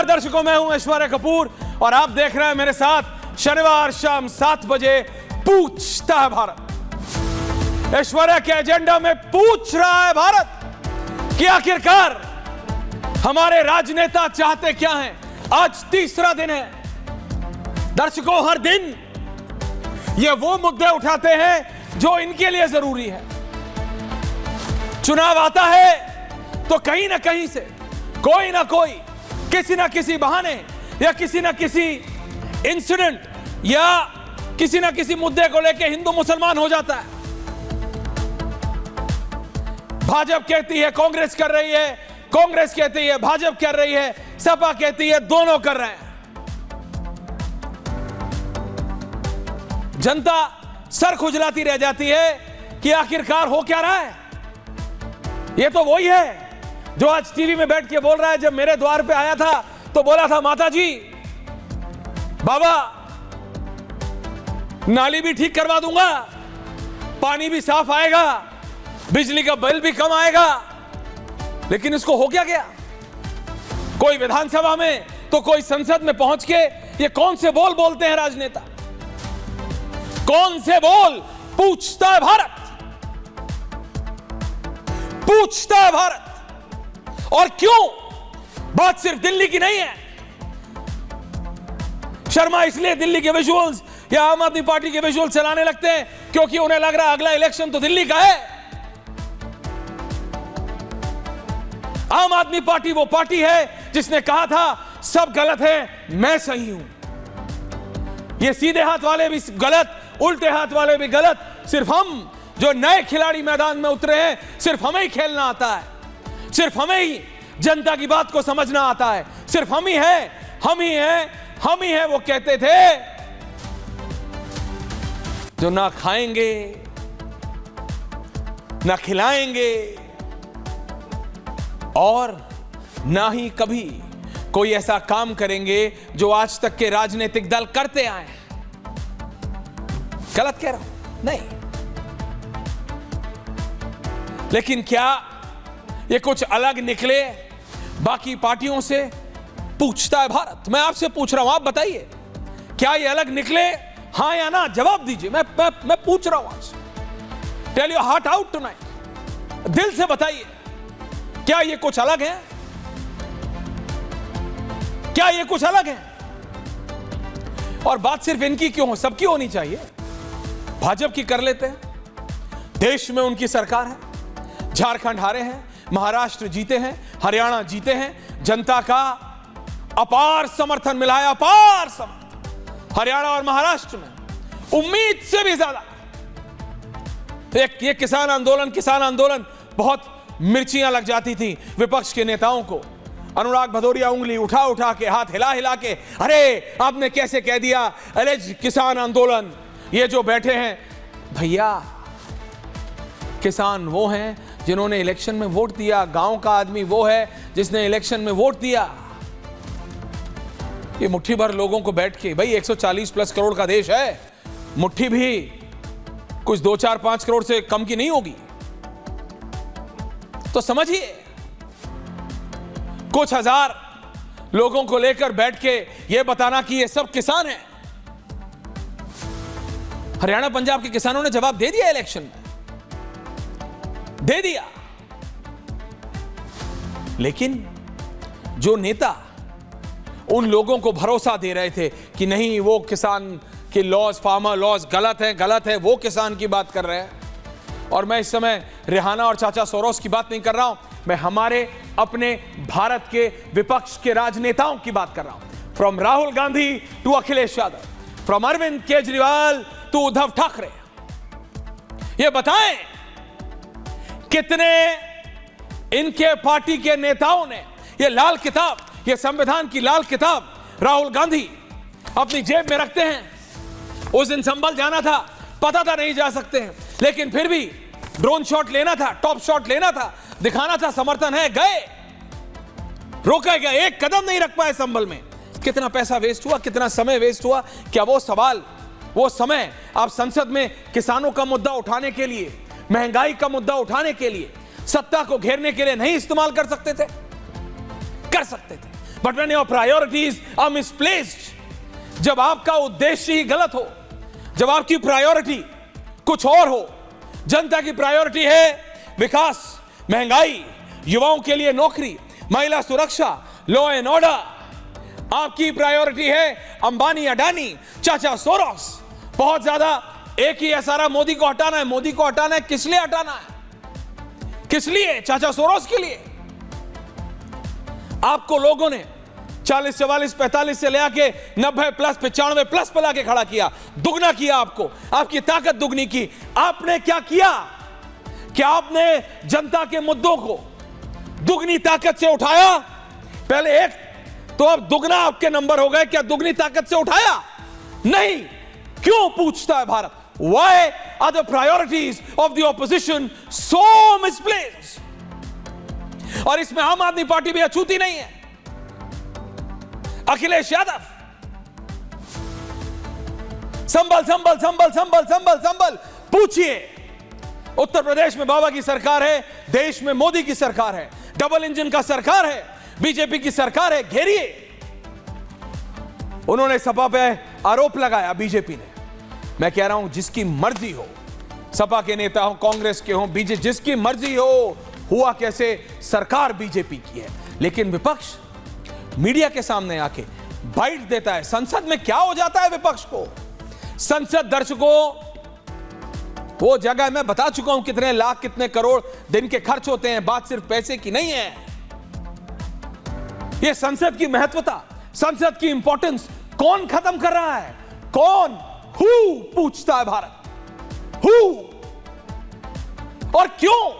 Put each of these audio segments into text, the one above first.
नमस्कार दर्शकों, मैं हूं ऐश्वर्या कपूर और आप देख रहे हैं मेरे साथ शनिवार शाम 7 बजे पूछता है भारत। ऐश्वर्या के एजेंडा में पूछ रहा है भारत कि आखिरकार हमारे राजनेता चाहते क्या हैं। आज तीसरा दिन है। दर्शकों, हर दिन ये वो मुद्दे उठाते हैं जो इनके लिए जरूरी है। चुनाव आता है तो कहीं ना कहीं से कोई ना कोई किसी ना किसी बहाने या किसी ना किसी इंसिडेंट या किसी ना किसी मुद्दे को लेकर हिंदू मुसलमान हो जाता है। भाजपा कहती है कांग्रेस कर रही है, कांग्रेस कहती है भाजपा कर रही है, सपा कहती है दोनों कर रहे हैं। जनता सर खुजलाती रह जाती है कि आखिरकार हो क्या रहा है। ये तो वही है जो आज टीवी में बैठ के बोल रहा है। जब मेरे द्वार पे आया था तो बोला था, माता जी बाबा नाली भी ठीक करवा दूंगा, पानी भी साफ आएगा, बिजली का बिल भी कम आएगा। लेकिन इसको हो क्या गया? कोई विधानसभा में तो कोई संसद में पहुंच के ये कौन से बोल बोलते हैं राजनेता? कौन से बोल? पूछता है भारत, पूछता है भारत। और क्यों? बात सिर्फ दिल्ली की नहीं है। शर्मा इसलिए दिल्ली के विजुअल्स या आम आदमी पार्टी के विजुअल्स चलाने लगते हैं क्योंकि उन्हें लग रहा है अगला इलेक्शन तो दिल्ली का है। आम आदमी पार्टी वो पार्टी है जिसने कहा था सब गलत है, मैं सही हूं। ये सीधे हाथ वाले भी गलत, उल्टे हाथ वाले भी गलत। सिर्फ हम जो नए खिलाड़ी मैदान में उतरे हैं, सिर्फ हमें ही खेलना आता है, सिर्फ हमें ही जनता की बात को समझना आता है। सिर्फ हम ही है, हम ही है, हम ही है। वो कहते थे जो ना खाएंगे ना खिलाएंगे और ना ही कभी कोई ऐसा काम करेंगे जो आज तक के राजनीतिक दल करते आए हैं। गलत कह रहा हूं? नहीं। लेकिन क्या ये कुछ अलग निकले बाकी पार्टियों से? पूछता है भारत। मैं आपसे पूछ रहा हूं, आप बताइए, क्या ये अलग निकले? हां या ना जवाब दीजिए। मैं पूछ रहा हूं आपसे। Tell your heart out tonight. दिल से बताइए, क्या ये कुछ अलग है? क्या ये कुछ अलग है? और बात सिर्फ इनकी क्यों हो, सबकी होनी चाहिए। भाजपा की कर लेते हैं, देश में उनकी सरकार है, झारखंड हारे हैं, महाराष्ट्र जीते हैं, हरियाणा जीते हैं, जनता का अपार समर्थन मिला है, अपार समर्थन हरियाणा और महाराष्ट्र में, उम्मीद से भी ज्यादा। ये किसान आंदोलन बहुत मिर्चियां लग जाती थी विपक्ष के नेताओं को। अनुराग भदौरिया उंगली उठा उठा के, हाथ हिला हिला के, अरे आपने कैसे कह दिया एलिज किसान आंदोलन। ये जो बैठे हैं भैया, किसान वो हैं जिन्होंने इलेक्शन में वोट दिया, गांव का आदमी वो है जिसने इलेक्शन में वोट दिया। ये मुट्ठी भर लोगों को बैठ के, भाई 140 प्लस करोड़ का देश है, मुट्ठी भी कुछ 2, 4, 5 करोड़ से कम की नहीं होगी। तो समझिए, कुछ हजार लोगों को लेकर बैठ के ये बताना कि ये सब किसान हैं। हरियाणा पंजाब के किसानों ने जवाब दे दिया, इलेक्शन में दे दिया। लेकिन जो नेता उन लोगों को भरोसा दे रहे थे कि नहीं वो किसान के लॉज, फार्मर लॉज गलत है, वो किसान की बात कर रहे हैं। और मैं इस समय रिहाना और चाचा सोरोस की बात नहीं कर रहा हूं, मैं हमारे अपने भारत के विपक्ष के राजनेताओं की बात कर रहा हूं। From Rahul Gandhi to Akhilesh Yadav, from Arvind Kejriwal to Uddhav Thackeray. ये बताएं कितने इनके पार्टी के नेताओं ने ये लाल किताब, ये संविधान की लाल किताब राहुल गांधी अपनी जेब में रखते हैं। उस दिन संभल जाना था, पता था नहीं जा सकते हैं, लेकिन फिर भी ड्रोन शॉट लेना था, टॉप शॉट लेना था, दिखाना था समर्थन है, गए, रोका गया, एक कदम नहीं रख पाए संभल में। कितना पैसा वेस्ट हुआ, कितना समय वेस्ट हुआ। क्या वो सवाल, वो समय आप संसद में किसानों का मुद्दा उठाने के लिए, महंगाई का मुद्दा उठाने के लिए, सत्ता को घेरने के लिए नहीं इस्तेमाल कर सकते थे? कर सकते थे। But when your priorities are misplaced, जब आपका उद्देश्य ही गलत हो, जब आपकी प्रायोरिटी कुछ और हो, जनता की प्रायोरिटी है विकास, महंगाई, युवाओं के लिए नौकरी, महिला सुरक्षा, लॉ एंड ऑर्डर, आपकी प्रायोरिटी है अंबानी, अडानी, चाचा सोरोस, बहुत ज्यादा एक ही है सारा, मोदी को हटाना है। मोदी को हटाना है, किस लिए हटाना है? किस लिए? चाचा सोरोस के लिए। आपको लोगों ने 40, 44, 45 से लेके 90 प्लस, 95 प्लस पे लाके खड़ा किया, दुगना किया आपको, आपकी ताकत दुगनी की। आपने क्या किया? क्या आपने जनता के मुद्दों को दुगनी ताकत से उठाया? पहले एक, तो अब दुगना आपके नंबर हो गए। क्या दुगनी ताकत से उठाया? नहीं। क्यों पूछता है Bharat? Why are the priorities of the opposition so misplaced? और इसमें आम आदमी पार्टी भी अछूती नहीं है। अखिलेश यादव, संभल संभल संभल संभल संभल संभल। पूछिए, उत्तर प्रदेश में बाबा की सरकार है, देश में मोदी की सरकार है, डबल इंजन का सरकार है, बीजेपी की सरकार है, घेरिए। उन्होंने सपा पे आरोप लगाया, बीजेपी ने। मैं कह रहा हूं जिसकी मर्जी हो, सपा के नेता हो, कांग्रेस के हो, बीजेपी, जिसकी मर्जी हो, हुआ कैसे, सरकार बीजेपी की है। लेकिन विपक्ष मीडिया के सामने आके बाइट देता है। संसद में क्या हो जाता है विपक्ष को? संसद दर्शकों, वो जगह मैं बता चुका हूं कितने लाख, कितने करोड़ दिन के खर्च होते हैं। बात सिर्फ पैसे की नहीं है। ये संसद की महत्वता, संसद की इंपॉर्टेंस कौन खत्म कर रहा है? कौन? हु पूछता है भारत। हु? और क्यों?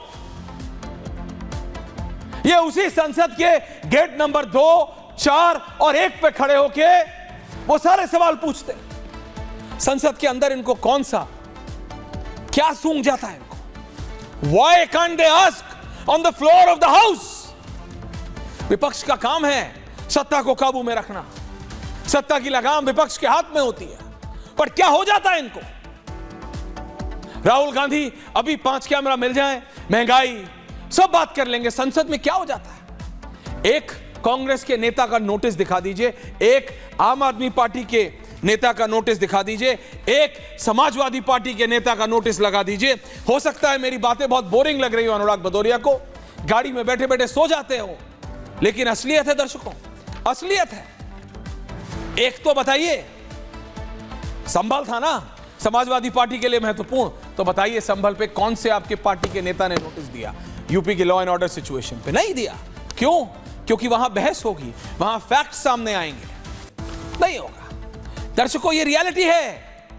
ये उसी संसद के गेट नंबर 2, 4 और 1 पे खड़े होके वो सारे सवाल पूछते। संसद के अंदर इनको कौन सा, क्या सूंघ जाता है इनको? Why can't they ask on the floor of the house? विपक्ष का काम है सत्ता को काबू में रखना। सत्ता की लगाम विपक्ष के हाथ में होती है। पर क्या हो जाता है इनको? राहुल गांधी अभी 5 कैमरा मिल जाए, महंगाई, सब बात कर लेंगे। संसद में क्या हो जाता है? एक कांग्रेस के नेता का नोटिस दिखा दीजिए, एक आम आदमी पार्टी के नेता का नोटिस दिखा दीजिए, एक समाजवादी पार्टी के नेता का नोटिस लगा दीजिए। हो सकता है मेरी बातें बहुत बोरिंग लग रही हो अनुराग भदौरिया को, गाड़ी में बैठे बैठे सो जाते हो, लेकिन असलियत है दर्शकों, असलियत है। एक तो बताइए, संभल था ना समाजवादी पार्टी के लिए महत्वपूर्ण, तो बताइए संभल पे कौन से आपके पार्टी के नेता ने नोटिस दिया? यूपी के लॉ एंड ऑर्डर सिचुएशन पे नहीं दिया। क्यों? क्योंकि वहां बहस होगी, वहां फैक्ट सामने आएंगे। नहीं होगा। दर्शकों, ये रियलिटी है।